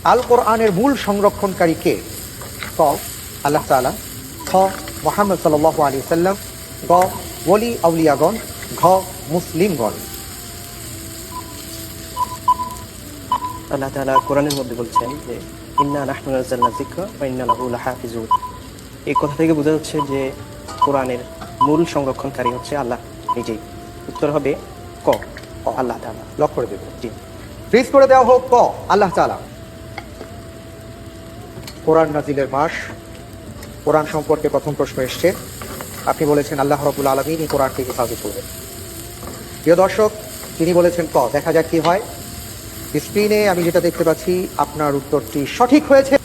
আল কোরআনের মূল সংরক্ষণকারী কে? ক আল্লাহ তাআলা, খ মুহাম্মদ সাল্লাল্লাহু আলাইহি ওয়াসাল্লাম, গ ওলি আউলিয়াগণ, ঘ মুসলিমগণ। আল্লাহ তাআলা কোরআনের মধ্যে বলছেন যে ইন্না নাহনু নাযালনা যিকরা ওয়া ইন্না লাহু লাহাফিজুন। এই কথা থেকে বোঝা যাচ্ছে যে কোরআনের মূল সংরক্ষণকারী হচ্ছে আল্লাহ নিজেই। উত্তর হবে ক আল্লাহ তাআলা। লক করে দেব। জি। ফ্রিজ করে দেওয়া হোক ক আল্লাহ তাআলা। কোরআন নাজিলের মাস, কোরআন সম্পর্কে প্রথম প্রশ্ন এসছে। আপনি বলেছেন আল্লাহ রাব্বুল আলামিন এই কোরআনকে হেফাজত করবেন। প্রিয় দর্শক, তিনি বলেছেন ক। দেখা যাক কি হয়। স্ক্রিনে আমি যেটা দেখতে পাচ্ছি, আপনার উত্তরটি সঠিক হয়েছে।